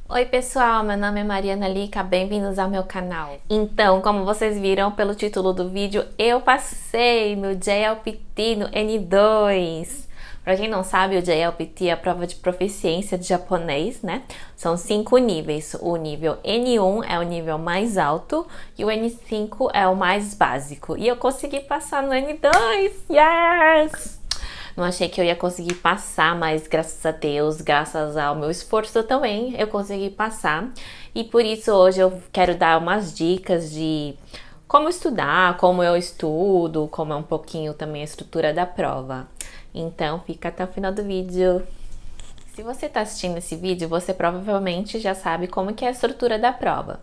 Oi pessoal, meu nome é Mariana Lica, bem-vindos ao meu canal. Então, como vocês viram pelo título do vídeo, eu passei no JLPT no N2. Para quem não sabe, o JLPT é a prova de proficiência de japonês, né? São 5 níveis. O nível N1 é o nível mais alto e o N5 é o mais básico. E eu consegui passar no N2, yes! Não achei que eu ia conseguir passar, mas graças a Deus, graças ao meu esforço também, eu consegui passar. E por isso hoje eu quero dar umas dicas de como estudar, como eu estudo, como é um pouquinho também a estrutura da prova. Então fica até o final do vídeo. Se você está assistindo esse vídeo, você provavelmente já sabe como que é a estrutura da prova.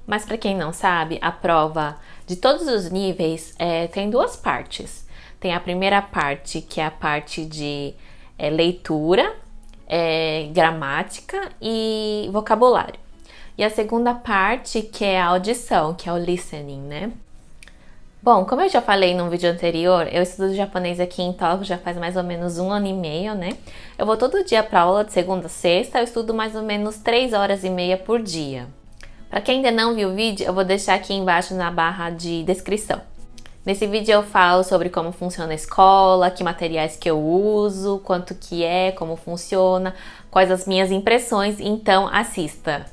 Mas para quem não sabe, a prova de todos os níveis tem duas partes. Tem a primeira parte, que é a parte de leitura, gramática e vocabulário. E a segunda parte, que é a audição, que é o listening, né? Bom, como eu já falei num vídeo anterior, eu estudo japonês aqui em Tóquio já faz mais ou menos 1 ano e meio, né? Eu vou todo dia para aula de segunda a sexta, eu estudo mais ou menos 3 horas e meia por dia. Para quem ainda não viu o vídeo, eu vou deixar aqui embaixo na barra de descrição. Nesse vídeo eu falo sobre como funciona a escola, que materiais que eu uso, quanto que é, como funciona, quais as minhas impressões, então assista.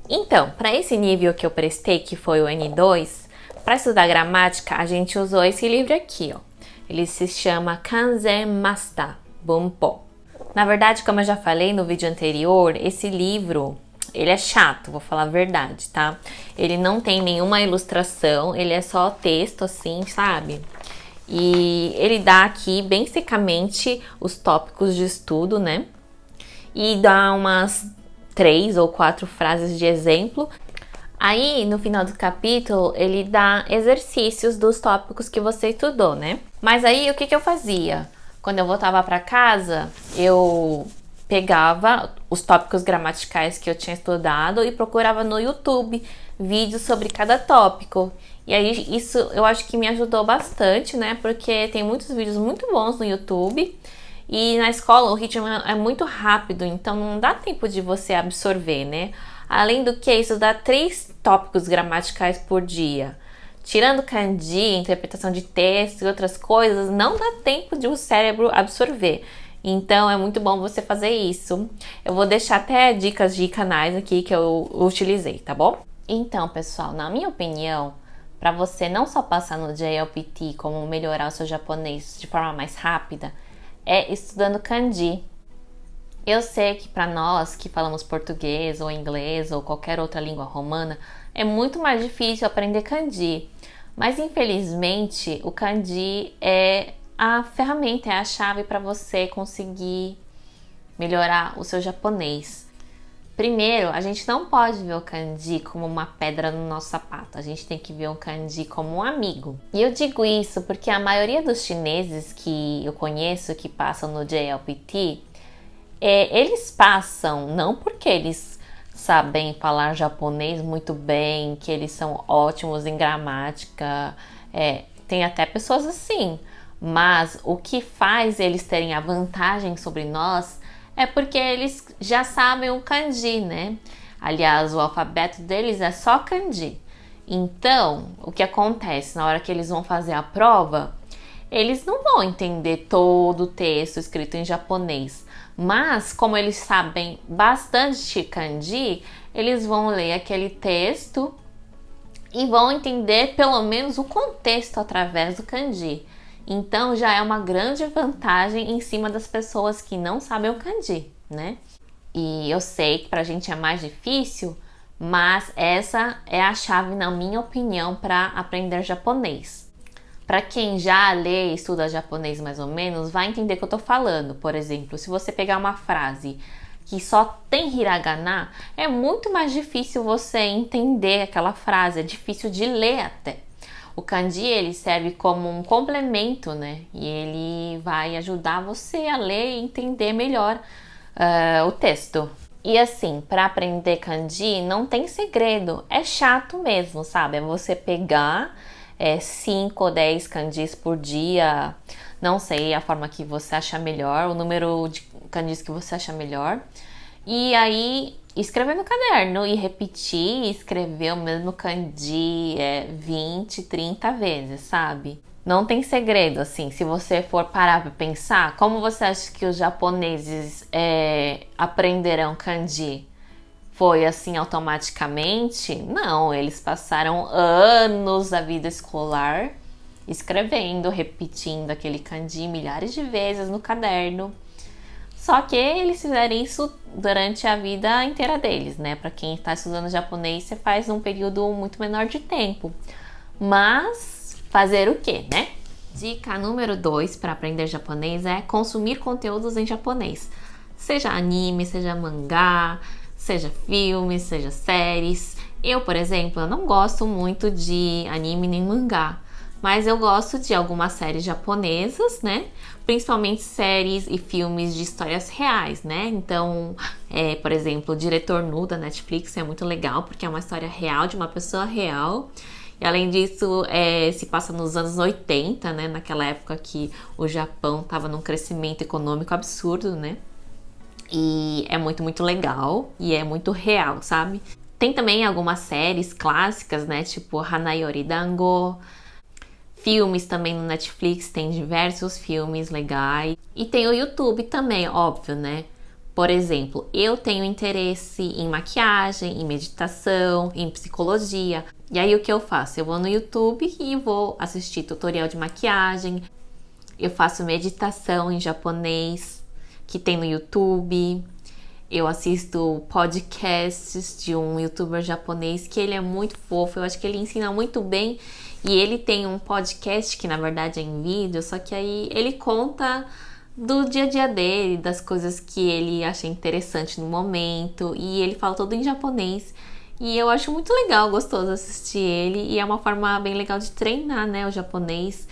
Então, para esse nível que eu prestei, que foi o N2, para estudar gramática, a gente usou esse livro aqui, ó. Ele se chama Kanzen Masta Bunpo. Na verdade, como eu já falei no vídeo anterior, esse livro ele é chato, vou falar a verdade, tá? Ele não tem nenhuma ilustração, ele é só texto assim, sabe? E ele dá aqui bem secamente os tópicos de estudo, né? E dá umas 3 ou 4 frases de exemplo. Aí, no final do capítulo, ele dá exercícios dos tópicos que você estudou, né? Mas aí, o que que eu fazia? Quando eu voltava para casa, eu pegava os tópicos gramaticais que eu tinha estudado e procurava no YouTube vídeos sobre cada tópico. E aí isso eu acho que me ajudou bastante, né? Porque tem muitos vídeos muito bons no YouTube e na escola o ritmo é muito rápido, então não dá tempo de você absorver, né? Além do que, isso dá 3 tópicos gramaticais por dia. Tirando kanji, interpretação de texto e outras coisas, não dá tempo de o cérebro absorver. Então é muito bom você fazer isso. Eu vou deixar até dicas de canais aqui que eu utilizei, tá bom? Então, pessoal, na minha opinião, para você não só passar no JLPT, como melhorar o seu japonês de forma mais rápida, é estudando kanji. Eu sei que para nós que falamos português ou inglês ou qualquer outra língua romana, é muito mais difícil aprender kanji. Mas infelizmente, o kanji é a ferramenta, é a chave para você conseguir melhorar o seu japonês. Primeiro, a gente não pode ver o kanji como uma pedra no nosso sapato, a gente tem que ver o kanji como um amigo. E eu digo isso porque a maioria dos chineses que eu conheço que passam no JLPT, eles passam não porque eles sabem falar japonês muito bem, que eles são ótimos em gramática, tem até pessoas assim, mas o que faz eles terem a vantagem sobre nós é porque eles já sabem o kanji, né? Aliás, o alfabeto deles é só kanji. Então, o que acontece na hora que eles vão fazer a prova, eles não vão entender todo o texto escrito em japonês, mas como eles sabem bastante kanji, eles vão ler aquele texto e vão entender pelo menos o contexto através do kanji. Então já é uma grande vantagem em cima das pessoas que não sabem o kanji, né? E eu sei que pra gente é mais difícil, mas essa é a chave, na minha opinião, para aprender japonês. Para quem já lê e estuda japonês mais ou menos, vai entender o que eu tô falando. Por exemplo, se você pegar uma frase que só tem hiragana, é muito mais difícil você entender aquela frase, é difícil de ler até. O kanji, ele serve como um complemento, né? E ele vai ajudar você a ler e entender melhor o texto. E assim, para aprender kanji não tem segredo, é chato mesmo, sabe? É você pegar 5 ou 10 kanjis por dia, não sei a forma que você acha melhor, o número de kanjis que você acha melhor. E aí escrever no caderno e repetir, escrever o mesmo kanji 20, 30 vezes, sabe? Não tem segredo, assim, se você for parar pra pensar, como você acha que os japoneses aprenderão kanji? Foi assim automaticamente? Não, eles passaram anos da vida escolar escrevendo, repetindo aquele kanji milhares de vezes no caderno. Só que eles fizeram isso durante a vida inteira deles, né? Para quem está estudando japonês, você faz um período muito menor de tempo. Mas fazer o quê, né? Dica número 2 para aprender japonês é consumir conteúdos em japonês. Seja anime, seja mangá, seja filmes, seja séries. Eu, por exemplo, eu não gosto muito de anime nem mangá, mas eu gosto de algumas séries japonesas, né? Principalmente séries e filmes de histórias reais, né? Então, por exemplo, o Diretor Nu da Netflix é muito legal, porque é uma história real de uma pessoa real. E além disso, se passa nos anos 80, né? Naquela época que o Japão estava num crescimento econômico absurdo, né? E é muito, muito legal e é muito real, sabe? Tem também algumas séries clássicas, né? Tipo Hanayori Dango. Filmes também no Netflix, tem diversos filmes legais. E tem o YouTube também, óbvio, né? Por exemplo, eu tenho interesse em maquiagem, em meditação, em psicologia. E aí o que eu faço? Eu vou no YouTube e vou assistir tutorial de maquiagem. Eu faço meditação em japonês, que tem no YouTube. Eu assisto podcasts de um youtuber japonês que ele é muito fofo. Eu acho que ele ensina muito bem. E ele tem um podcast que na verdade é em vídeo, só que aí ele conta do dia a dia dele, das coisas que ele acha interessante no momento. E ele fala todo em japonês. E eu acho muito legal, gostoso assistir ele. E é uma forma bem legal de treinar, né, o japonês.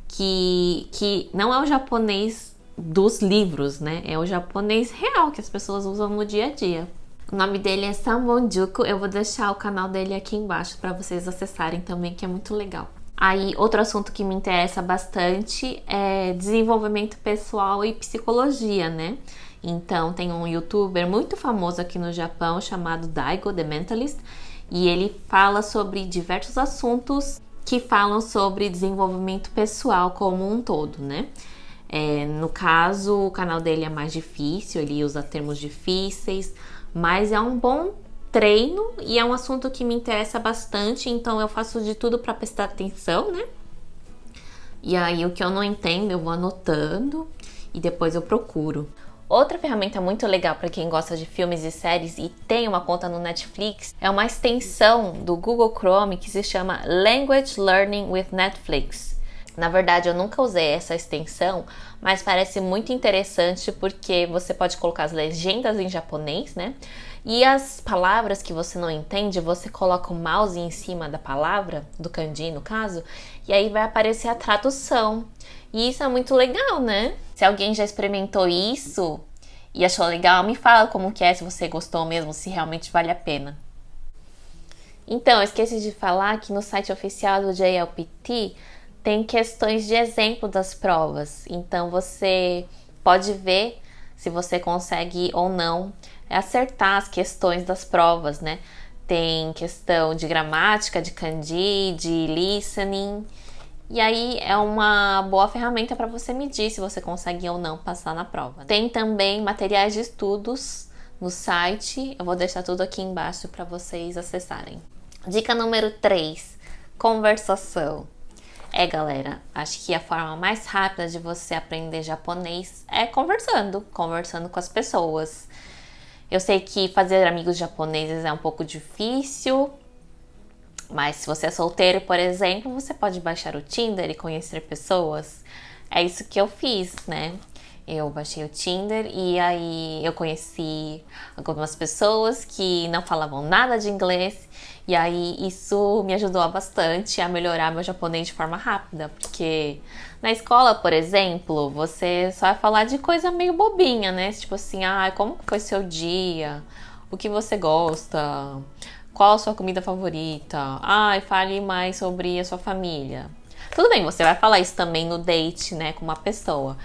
Que não é o japonês dos livros, né? É o japonês real que as pessoas usam no dia a dia. O nome dele é Samonjuku. Eu vou deixar o canal dele aqui embaixo para vocês acessarem também, que é muito legal. Aí, outro assunto que me interessa bastante é desenvolvimento pessoal e psicologia, né? Então, tem um youtuber muito famoso aqui no Japão chamado Daigo The Mentalist, e ele fala sobre diversos assuntos que falam sobre desenvolvimento pessoal como um todo, né? No caso, o canal dele é mais difícil, ele usa termos difíceis, mas é um bom treino e é um assunto que me interessa bastante, então eu faço de tudo para prestar atenção, né? E aí o que eu não entendo eu vou anotando e depois eu procuro. Outra ferramenta muito legal para quem gosta de filmes e séries e tem uma conta no Netflix é uma extensão do Google Chrome que se chama Language Learning with Netflix. Na verdade, eu nunca usei essa extensão, mas parece muito interessante porque você pode colocar as legendas em japonês, né? E as palavras que você não entende, você coloca o mouse em cima da palavra, do kanji no caso, e aí vai aparecer a tradução. E isso é muito legal, né? Se alguém já experimentou isso e achou legal, me fala como que é, se você gostou mesmo, se realmente vale a pena. Então, eu esqueci de falar que no site oficial do JLPT tem questões de exemplo das provas. Então, você pode ver se você consegue ou não acertar as questões das provas, né? Tem questão de gramática, de kanji, de listening. E aí é uma boa ferramenta para você medir se você consegue ou não passar na prova. Tem também materiais de estudos no site. Eu vou deixar tudo aqui embaixo para vocês acessarem. Dica número 3, conversação. Galera, acho que a forma mais rápida de você aprender japonês é conversando com as pessoas. Eu sei que fazer amigos japoneses é um pouco difícil, mas se você é solteiro, por exemplo, você pode baixar o Tinder e conhecer pessoas. É isso que eu fiz, né? Eu baixei o Tinder e aí eu conheci algumas pessoas que não falavam nada de inglês. E aí isso me ajudou bastante a melhorar meu japonês de forma rápida. Porque na escola, por exemplo, você só vai falar de coisa meio bobinha, né? Tipo assim, como foi seu dia? O que você gosta? Qual a sua comida favorita? Fale mais sobre a sua família. Tudo bem, você vai falar isso também no date, né, com uma pessoa.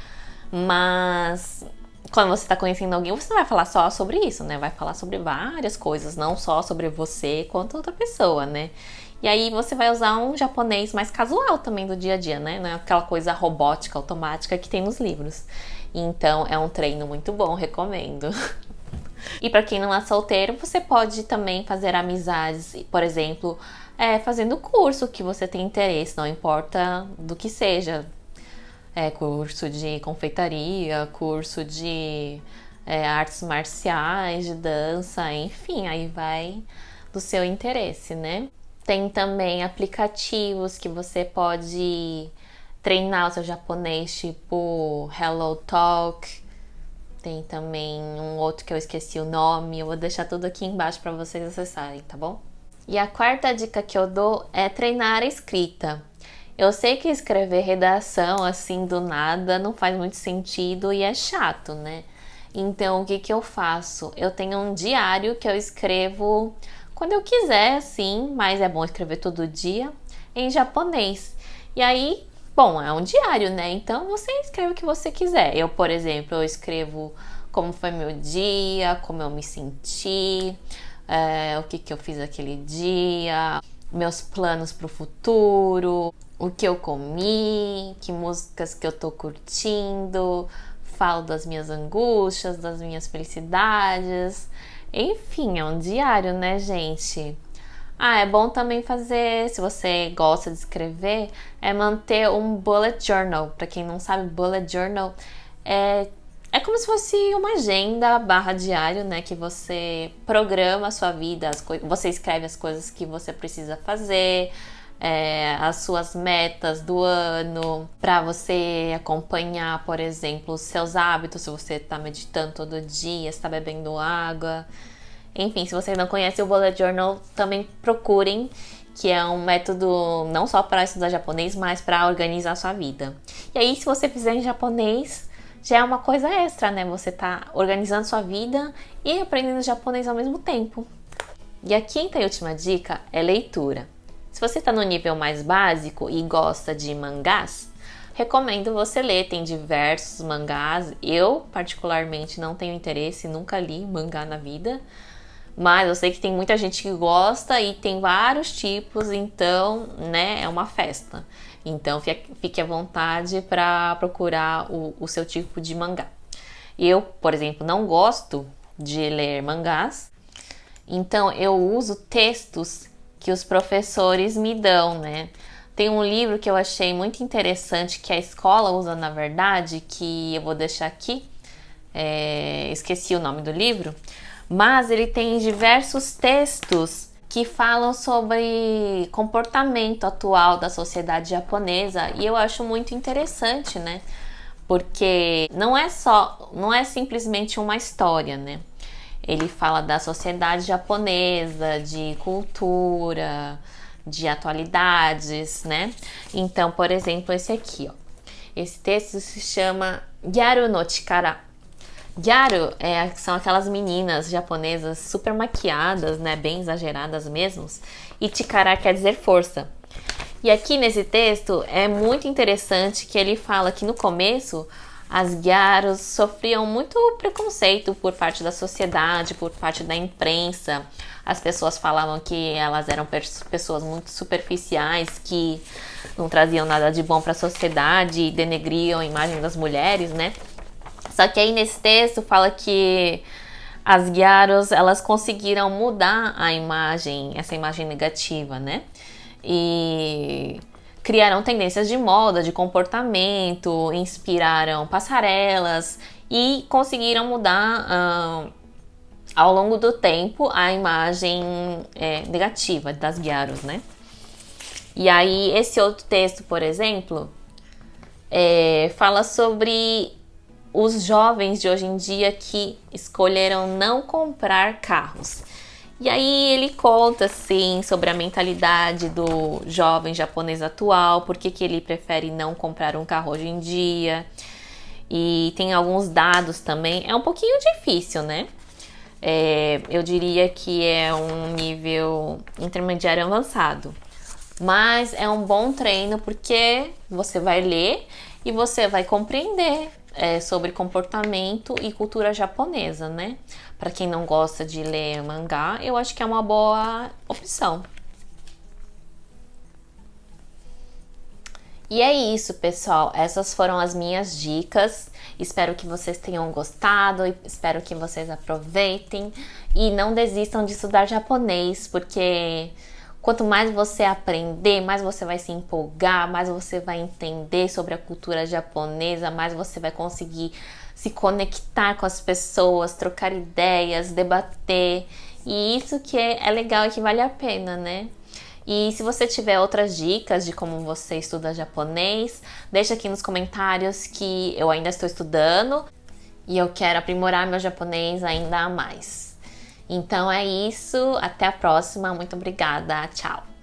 Mas quando você tá conhecendo alguém, você não vai falar só sobre isso, né? Vai falar sobre várias coisas, não só sobre você quanto outra pessoa, né? E aí você vai usar um japonês mais casual também do dia a dia, né? Não é aquela coisa robótica, automática que tem nos livros. Então é um treino muito bom, recomendo. E para quem não é solteiro, você pode também fazer amizades, por exemplo, fazendo curso que você tem interesse, não importa do que seja. Curso de confeitaria, curso de artes marciais, de dança, enfim, aí vai do seu interesse, né? Tem também aplicativos que você pode treinar o seu japonês, tipo HelloTalk. Tem também um outro que eu esqueci o nome, eu vou deixar tudo aqui embaixo para vocês acessarem, tá bom? E a quarta dica que eu dou é treinar a escrita. Eu sei que escrever redação assim do nada não faz muito sentido e é chato, né? Então o que eu faço? Eu tenho um diário que eu escrevo quando eu quiser, assim, mas é bom escrever todo dia em japonês. E aí, bom, é um diário, né? Então você escreve o que você quiser. Eu, por exemplo, eu escrevo como foi meu dia, como eu me senti, o que eu fiz aquele dia, meus planos pro futuro, o que eu comi, que músicas que eu tô curtindo, falo das minhas angústias, das minhas felicidades. Enfim, é um diário, né, gente? É bom também fazer, se você gosta de escrever, manter um bullet journal. Pra quem não sabe, bullet journal é como se fosse uma agenda barra diário, né? Que você programa a sua vida, você escreve as coisas que você precisa fazer, as suas metas do ano, para você acompanhar, por exemplo, os seus hábitos, se você está meditando todo dia, está bebendo água. Enfim, se vocês não conhecem o Bullet Journal, também procurem, que é um método não só para estudar japonês, mas para organizar a sua vida. E aí, se você fizer em japonês, já é uma coisa extra, né? Você tá organizando sua vida e aprendendo japonês ao mesmo tempo. E a quinta e última dica é leitura. Se você está no nível mais básico e gosta de mangás, recomendo você ler. Tem diversos mangás. Eu, particularmente, não tenho interesse, nunca li mangá na vida. Mas eu sei que tem muita gente que gosta e tem vários tipos, então, né, é uma festa. Então, fique à vontade para procurar o seu tipo de mangá. Eu, por exemplo, não gosto de ler mangás, então eu uso textos que os professores me dão, né? Tem um livro que eu achei muito interessante, que a escola usa, na verdade, que eu vou deixar aqui. Esqueci o nome do livro. Mas ele tem diversos textos que falam sobre comportamento atual da sociedade japonesa e eu acho muito interessante, né? Porque não é simplesmente uma história, né? Ele fala da sociedade japonesa, de cultura, de atualidades, né? Então, por exemplo, esse aqui, ó. Esse texto se chama Gyaru no Chikara. Gyaru são aquelas meninas japonesas super maquiadas, né, bem exageradas mesmo, e Chikara quer dizer força. E aqui nesse texto é muito interessante que ele fala que no começo as Gyarus sofriam muito preconceito por parte da sociedade, por parte da imprensa. As pessoas falavam que elas eram pessoas muito superficiais, que não traziam nada de bom para a sociedade e denegriam a imagem das mulheres, né? Só que aí nesse texto fala que as Gyarus, elas conseguiram mudar essa imagem negativa, né? E criaram tendências de moda, de comportamento, inspiraram passarelas e conseguiram mudar ao longo do tempo a imagem negativa das Gyarus, né? E aí esse outro texto, por exemplo, fala sobre os jovens de hoje em dia que escolheram não comprar carros. E aí ele conta, assim, sobre a mentalidade do jovem japonês atual, por que ele prefere não comprar um carro hoje em dia. E tem alguns dados também. É um pouquinho difícil, né? Eu diria que é um nível intermediário avançado. Mas é um bom treino porque você vai ler e você vai compreender sobre comportamento e cultura japonesa, né? Para quem não gosta de ler mangá, eu acho que é uma boa opção. E é isso, pessoal. Essas foram as minhas dicas. Espero que vocês tenham gostado, espero que vocês aproveitem e não desistam de estudar japonês, porque quanto mais você aprender, mais você vai se empolgar, mais você vai entender sobre a cultura japonesa, mais você vai conseguir se conectar com as pessoas, trocar ideias, debater. E isso que é legal e que vale a pena, né? E se você tiver outras dicas de como você estuda japonês, deixa aqui nos comentários que eu ainda estou estudando e eu quero aprimorar meu japonês ainda mais. Então é isso, até a próxima, muito obrigada, tchau!